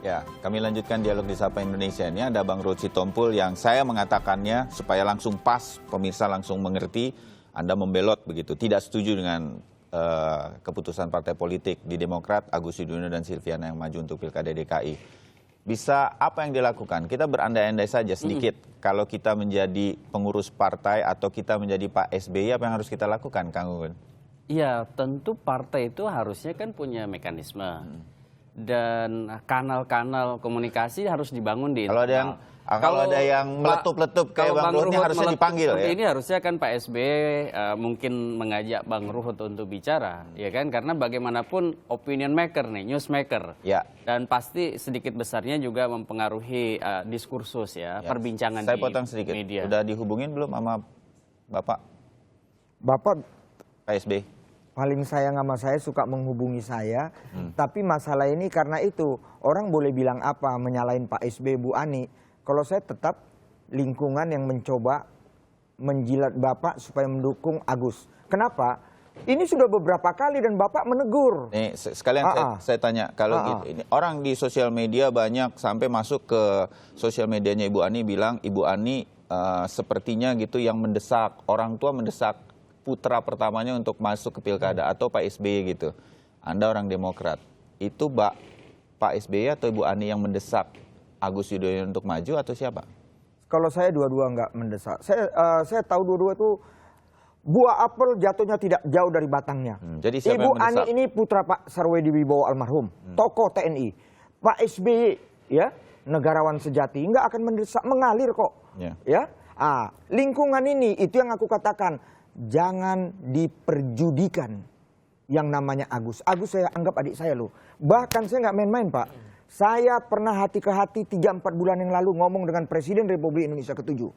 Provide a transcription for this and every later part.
Ya, kami lanjutkan dialog di Sapa Indonesia. Ini ada Bang Ruhut Sitompul yang saya mengatakannya supaya langsung pas, pemirsa langsung mengerti, Anda membelot begitu. Tidak setuju dengan keputusan partai politik di Demokrat, Agus Yudhoyono dan Silviana yang maju untuk Pilkada DKI. Bisa apa yang dilakukan? Kita berandai-andai saja sedikit. Kalau kita menjadi pengurus partai atau kita menjadi Pak SBY, apa yang harus kita lakukan, Kang Gunggun? Iya, tentu partai itu harusnya kan punya mekanisme. Dan kanal-kanal komunikasi harus dibangun di internal. Kalau ada yang meletup-letup kayak Bang Ruhut harusnya dipanggil ya. Ini harusnya kan Pak SBY mungkin mengajak Bang Ruhut untuk bicara, ya kan? Karena bagaimanapun opinion maker nih, news maker. Ya. Dan pasti sedikit besarnya juga mempengaruhi diskursus ya, perbincangan Saya di potong sedikit. media. Udah dihubungin belum sama Bapak? Bapak Pak SBY? paling sayang sama saya, suka menghubungi saya. Tapi masalah ini karena itu, orang boleh bilang apa, menyalahin Pak SBY, Bu Ani. Kalau saya tetap lingkungan yang mencoba menjilat Bapak supaya mendukung Agus. Kenapa? Ini sudah beberapa kali dan Bapak menegur. Nih, sekalian saya tanya, kalau gitu, ini orang di sosial media banyak sampai masuk ke sosial medianya Ibu Ani bilang, Ibu Ani sepertinya gitu yang mendesak, orang tua mendesak putra pertamanya untuk masuk ke Pilkada atau Pak SBY gitu. Anda orang Demokrat, itu Pak SBY atau Ibu Ani yang mendesak Agus Yudhoyono untuk maju atau siapa? Kalau saya dua-dua nggak mendesak. Saya tahu dua-dua itu buah apel jatuhnya tidak jauh dari batangnya. Jadi siapa Ibu yang mendesak? Ani ini putra Pak Sarwedi Wibowo almarhum, tokoh TNI. Pak SBY ya, negarawan sejati, nggak akan mendesak, mengalir kok. Ya. Lingkungan ini itu yang aku katakan, jangan diperjudikan yang namanya Agus. Agus saya anggap adik saya loh. Bahkan saya nggak main-main, Pak. Saya pernah hati ke hati 3-4 bulan yang lalu ngomong dengan Presiden Republik Indonesia ke-7.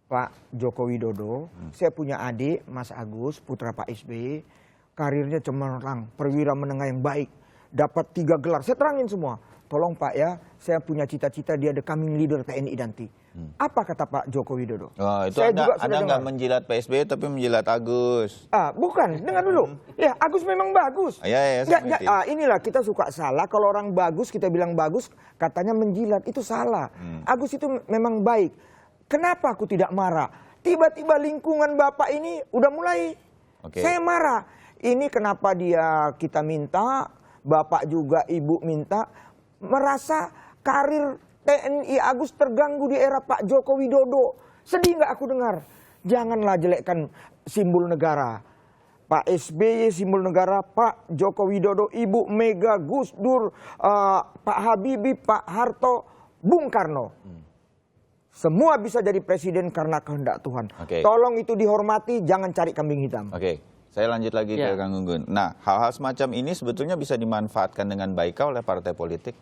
Pak Joko Widodo, saya punya adik, Mas Agus, putra Pak SBY, karirnya cemerlang, perwira menengah yang baik, dapat 3 gelar. Saya terangin semua. Tolong Pak ya, saya punya cita-cita dia the coming leader TNI nanti. Apa kata Pak Joko Widodo? Oh, itu saya Anda nggak menjilat Pak SBY tapi menjilat Agus. Bukan, dengar dulu. Ya, Agus memang bagus. Inilah kita suka salah. Kalau orang bagus, kita bilang bagus, katanya menjilat. Itu salah. Agus itu memang baik. Kenapa aku tidak marah? Tiba-tiba lingkungan Bapak ini udah mulai. Saya marah. Ini kenapa kita minta, Bapak juga Ibu minta, merasa karir TNI Agus terganggu di era Pak Joko Widodo. Sedih nggak aku dengar? Janganlah jelekkan simbol negara. Pak SBY simbol negara, Pak Joko Widodo, Ibu Mega, Gus Dur, Pak Habibie, Pak Harto, Bung Karno. Semua bisa jadi presiden karena kehendak Tuhan. Tolong itu dihormati, jangan cari kambing hitam. Saya lanjut lagi ke Kang Gunggun. Nah, hal-hal semacam ini sebetulnya bisa dimanfaatkan dengan baik oleh partai politik.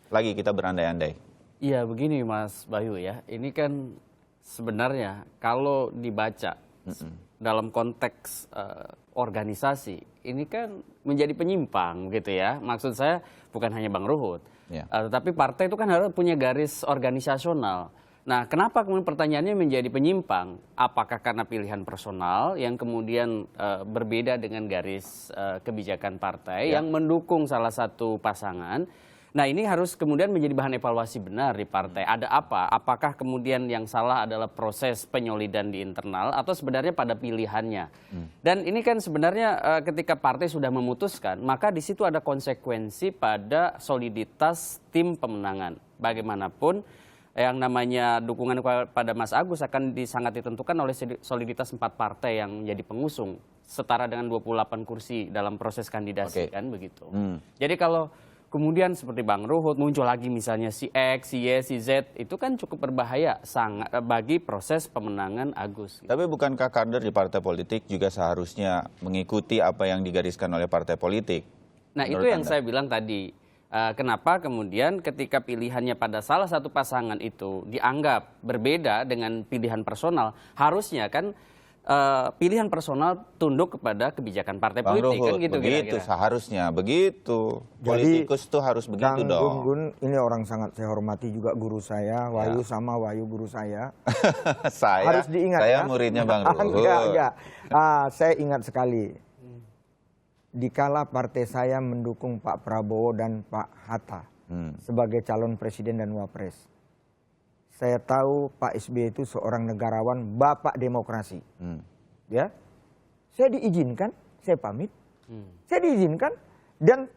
Lagi kita berandai-andai. Iya, begini Mas Bayu ya. Ini kan sebenarnya kalau dibaca dalam konteks organisasi, ini kan menjadi penyimpang gitu ya. Maksud saya bukan hanya Bang Ruhut, tetapi partai itu kan harus punya garis organisasional. Nah, kenapa kemudian pertanyaannya menjadi penyimpang? Apakah karena pilihan personal yang kemudian berbeda dengan garis kebijakan partai yang mendukung salah satu pasangan? Nah, ini harus kemudian menjadi bahan evaluasi benar di partai. Ada apa? Apakah kemudian yang salah adalah proses penyolidan di internal atau sebenarnya pada pilihannya? Dan ini kan sebenarnya ketika partai sudah memutuskan, maka di situ ada konsekuensi pada soliditas tim pemenangan. Bagaimanapun yang namanya dukungan kepada Mas Agus akan sangat ditentukan oleh soliditas 4 partai yang menjadi pengusung, setara dengan 28 kursi dalam proses kandidasi kan begitu. Jadi kalau kemudian seperti Bang Ruhut muncul lagi misalnya si X, si Y, si Z, itu kan cukup berbahaya sangat bagi proses pemenangan Agus. Tapi bukankah kader di partai politik juga seharusnya mengikuti apa yang digariskan oleh partai politik? Nah, itu yang saya bilang tadi. Kenapa kemudian ketika pilihannya pada salah satu pasangan itu dianggap berbeda dengan pilihan personal, harusnya kan pilihan personal tunduk kepada kebijakan partai politik. Ruhut, kan gitu begitu kira-kira. Seharusnya begitu. Politikus tuh harus begitu dong. Kang Gunggun ini orang sangat saya hormati juga, guru saya, Wahyu sama Wahyu guru saya. Harus diingat saya muridnya Bang Ruhut. Saya ingat sekali. Dikala partai saya mendukung Pak Prabowo dan Pak Hatta. sebagai calon presiden dan wapres. Saya tahu Pak SBY itu seorang negarawan, bapak demokrasi. Ya, saya diizinkan, saya pamit, saya diizinkan dan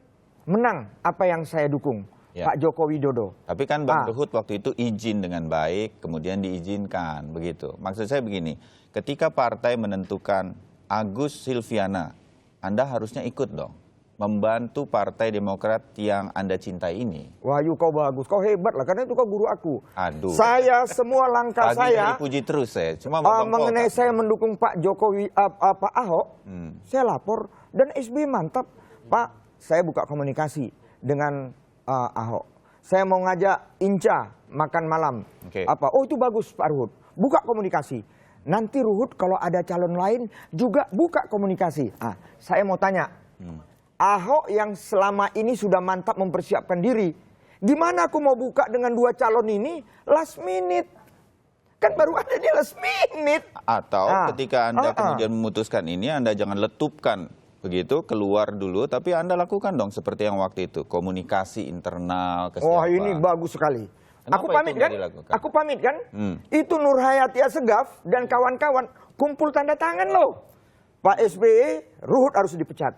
menang apa yang saya dukung, Pak Joko Widodo. Tapi kan Bang Ruhut waktu itu izin dengan baik, kemudian diizinkan, begitu. Maksud saya begini, ketika partai menentukan Agus Silviana, Anda harusnya ikut dong, membantu Partai Demokrat yang Anda cintai ini. Wahyu, kau bagus, kau hebat lah, karena itu kau guru aku. Aduh. Saya semua langkah saya dipuji terus saya. Cuma mengenai saya mendukung Pak Jokowi, Pak Ahok, saya lapor dan SBY mantap. Pak, saya buka komunikasi dengan Ahok. Saya mau ngajak Inca makan malam. Oh itu bagus Pak Ruhut. Buka komunikasi. Nanti Ruhut kalau ada calon lain juga buka komunikasi. Saya mau tanya. Ahok yang selama ini sudah mantap mempersiapkan diri. Gimana aku mau buka dengan 2 calon ini last minute? Kan baru ada di last minute. Atau ketika Anda kemudian memutuskan ini, Anda jangan letupkan begitu, keluar dulu, tapi Anda lakukan dong seperti yang waktu itu, komunikasi internal ke siapa. Oh ini bagus sekali. Aku pamit kan? Aku pamit kan? Itu Nur Hayati Assegaf dan kawan-kawan kumpul tanda tangan loh. Pak SBY, Ruhut harus dipecat.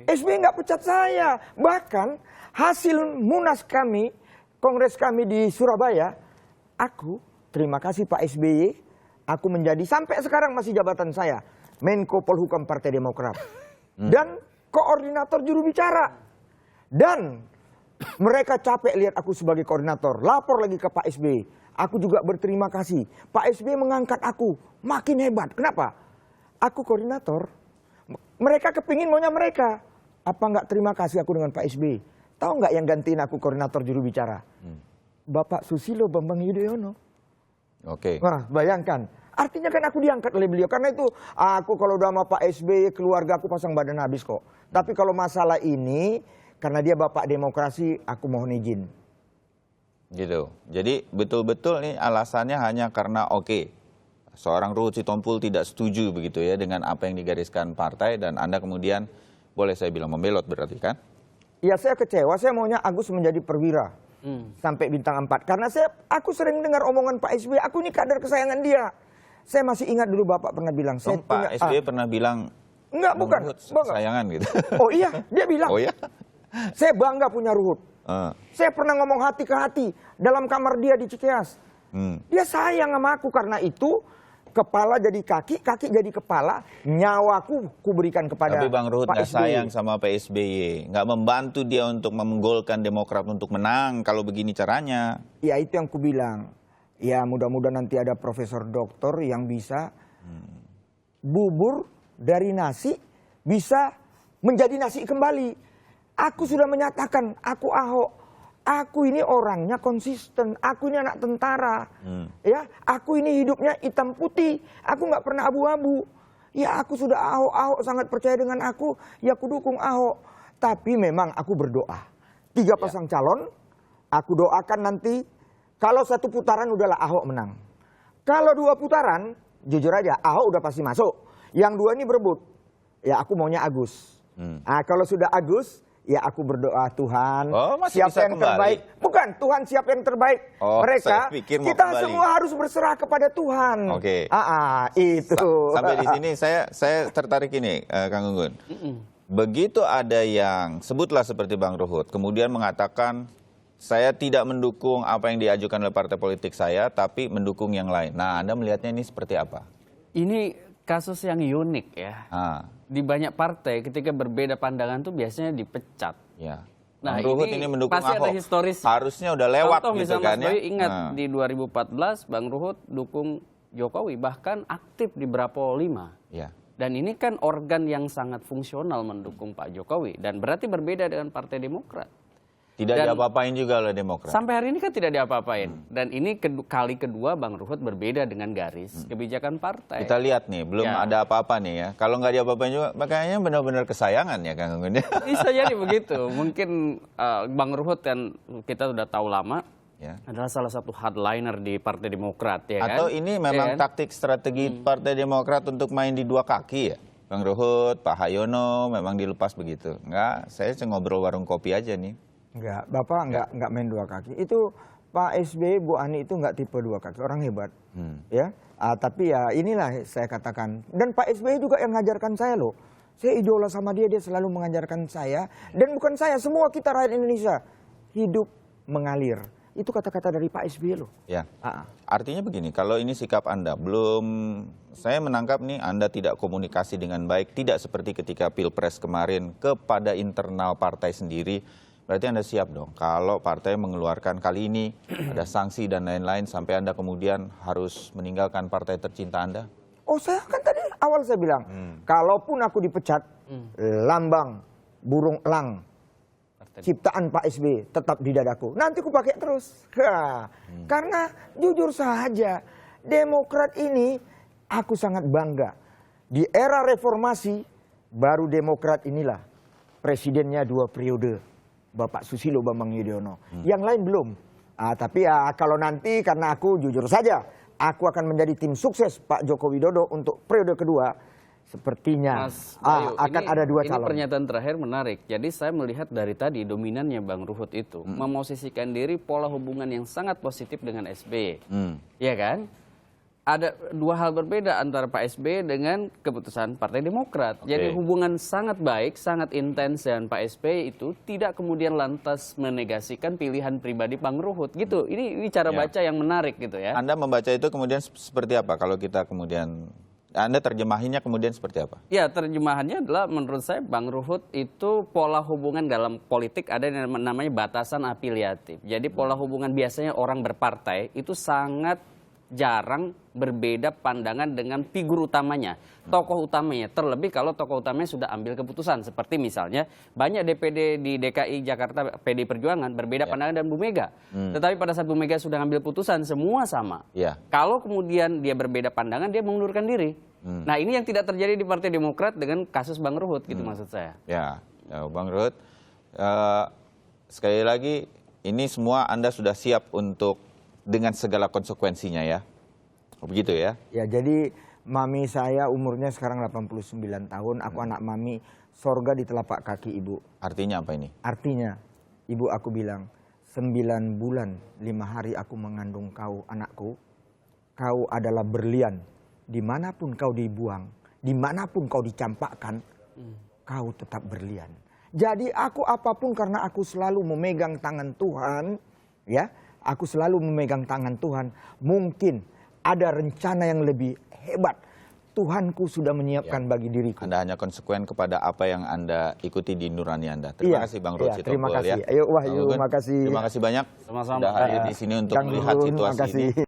SBY nggak pecat saya. Bahkan hasil munas kami, kongres kami di Surabaya, aku terima kasih Pak SBY, aku menjadi sampai sekarang masih jabatan saya, Menko Polhukam Partai Demokrat. Dan koordinator juru bicara. Dan mereka capek lihat aku sebagai koordinator, lapor lagi ke Pak SBY. Aku juga berterima kasih. Pak SBY mengangkat aku, makin hebat. Kenapa? Aku koordinator. Mereka kepingin maunya mereka. Apa nggak terima kasih aku dengan Pak SBY? Tahu nggak yang gantiin aku koordinator juru bicara? Bapak Susilo Bambang Yudhoyono. Wah, bayangkan. Artinya kan aku diangkat oleh beliau. Karena itu aku kalau udah sama Pak SBY, keluarga aku pasang badan habis kok. Tapi kalau masalah ini, karena dia bapak demokrasi, aku mohon izin. Gitu. Jadi betul-betul nih alasannya hanya karena seorang Ruhut Sitompul tidak setuju begitu ya dengan apa yang digariskan partai dan Anda kemudian boleh saya bilang membelot berarti kan? Ya saya kecewa, saya maunya Agus menjadi perwira sampai bintang 4. Karena aku sering dengar omongan Pak SBY, aku ini kader kesayangan dia. Saya masih ingat dulu Bapak pernah bilang. Pak SBY pernah bilang, enggak bukan, kesayangan gitu. Oh iya, dia bilang. Oh iya? Saya bangga punya Ruhut. Saya pernah ngomong hati ke hati dalam kamar dia di Cikeas. Dia sayang sama aku karena itu. Kepala jadi kaki, kaki jadi kepala, nyawaku kuberikan kepada Pak SBY. Tapi Bang Ruhut nggak sayang sama Pak SBY, nggak membantu dia untuk menggolkan Demokrat untuk menang kalau begini caranya. Ya itu yang kubilang. Ya mudah-mudahan nanti ada profesor doktor yang bisa bubur dari nasi bisa menjadi nasi kembali. Aku sudah menyatakan, aku Ahok. Aku ini orangnya konsisten, aku ini anak tentara, ya, aku ini hidupnya hitam putih, aku nggak pernah abu-abu. Ya aku sudah Ahok sangat percaya dengan aku, ya aku dukung Ahok. Tapi memang aku berdoa, 3 pasang calon, aku doakan nanti kalau 1 putaran udahlah Ahok menang. Kalau 2 putaran, jujur aja Ahok udah pasti masuk. Yang 2 ini berebut, ya aku maunya Agus. Kalau sudah Agus, ya aku berdoa Tuhan siapa yang terbaik. Bukan, Tuhan siapa yang terbaik. Mereka, kita semua harus berserah kepada Tuhan. Itu. Sampai di sini saya tertarik ini, Kang Gunggun. Begitu ada yang sebutlah seperti Bang Ruhut, kemudian mengatakan saya tidak mendukung apa yang diajukan oleh partai politik saya, tapi mendukung yang lain. Nah, Anda melihatnya ini seperti apa? Ini kasus yang unik ya. Di banyak partai ketika berbeda pandangan tuh biasanya dipecat. Ya. Nah, Bang Ruhut ini mendukung pasti Ahok. ada historis. Harusnya udah lewat gitu kan ya. Ingat di 2014 Bang Ruhut dukung Jokowi, bahkan aktif di Bravo 5. Ya. Dan ini kan organ yang sangat fungsional mendukung Pak Jokowi dan berarti berbeda dengan Partai Demokrat. Tidak diapa-apain juga oleh Demokrat. Sampai hari ini kan tidak diapa-apain. Dan ini kali kedua Bang Ruhut berbeda dengan garis kebijakan partai. Kita lihat nih, belum ada apa-apa nih ya. Kalau nggak diapa-apain juga, makanya benar-benar kesayangan ya Kang Gunggun. Bisa jadi begitu. Mungkin Bang Ruhut kan kita sudah tahu lama. Adalah salah satu hardliner di Partai Demokrat ya kan. Atau ini memang taktik strategi Partai Demokrat untuk main di 2 kaki ya. Bang Ruhut, Pak Hayono memang dilepas begitu. Enggak, saya ngobrol warung kopi aja nih. Enggak, Bapak enggak main dua kaki. Itu Pak SBY, Bu Ani itu enggak tipe dua kaki, orang hebat. Ya, tapi ya inilah saya katakan. Dan Pak SBY juga yang ngajarkan saya loh. Saya idola sama dia selalu mengajarkan saya. Dan bukan saya, semua kita rakyat Indonesia. Hidup mengalir. Itu kata-kata dari Pak SBY loh. Ya, artinya begini, kalau ini sikap Anda, saya menangkap nih Anda tidak komunikasi dengan baik, tidak seperti ketika Pilpres kemarin kepada internal partai sendiri, berarti Anda siap dong. Kalau partai mengeluarkan kali ini ada sanksi dan lain-lain sampai Anda kemudian harus meninggalkan partai tercinta Anda? Oh, saya kan tadi awal saya bilang, kalaupun aku dipecat, lambang burung elang ciptaan Pak SBY tetap di dadaku. Nanti aku pakai terus. Karena jujur saja, Demokrat ini aku sangat bangga. Di era reformasi, baru Demokrat inilah presidennya 2 periode. Bapak Susilo Bambang Yudhoyono. Yang lain belum. Tapi ya kalau nanti karena aku jujur saja, aku akan menjadi tim sukses Pak Joko Widodo untuk periode kedua. Sepertinya Mas Bayu, akan ada 2 calon. Ini pernyataan terakhir menarik. Jadi saya melihat dari tadi dominannya Bang Ruhut itu memosisikan diri pola hubungan yang sangat positif dengan SBY. Iya kan? Ada 2 hal berbeda antara Pak SBY dengan keputusan Partai Demokrat. Jadi hubungan sangat baik, sangat intens dengan Pak SBY itu tidak kemudian lantas menegasikan pilihan pribadi Bang Ruhut gitu. Ini cara baca yang menarik gitu ya. Anda membaca itu kemudian seperti apa kalau kita kemudian Anda terjemahinya kemudian seperti apa? Ya, terjemahannya adalah menurut saya Bang Ruhut itu pola hubungan dalam politik ada yang namanya batasan afiliatif. Jadi pola hubungan biasanya orang berpartai itu sangat jarang berbeda pandangan dengan figur utamanya, tokoh utamanya. Terlebih kalau tokoh utamanya sudah ambil keputusan. Seperti misalnya banyak DPD di DKI Jakarta PD Perjuangan berbeda pandangan dengan Bu Mega. Tetapi pada saat Bu Mega sudah ambil putusan semua sama. Kalau kemudian dia berbeda pandangan dia mengundurkan diri. Nah ini yang tidak terjadi di Partai Demokrat dengan kasus Bang Ruhut gitu maksud saya. Ya Bang Ruhut, sekali lagi ini semua Anda sudah siap untuk dengan segala konsekuensinya ya? Begitu ya? Ya, jadi mami saya umurnya sekarang 89 tahun, aku anak mami, sorga di telapak kaki ibu. Artinya apa ini? Artinya, ibu aku bilang, 9 bulan 5 hari aku mengandung kau anakku, kau adalah berlian, dimanapun kau dibuang, dimanapun kau dicampakkan, kau tetap berlian. Jadi aku apapun karena aku selalu memegang tangan Tuhan, ya, aku selalu memegang tangan Tuhan. Mungkin ada rencana yang lebih hebat. Tuhanku sudah menyiapkan bagi diriku. Anda hanya konsekuen kepada apa yang Anda ikuti di nurani Anda. Terima kasih Bang Ruhut Sitompul. Terima kasih. Ayo Wahyu, makasih. Terima kasih banyak. Sama-sama. Sudah hadir di sini untuk melihat situasi ini.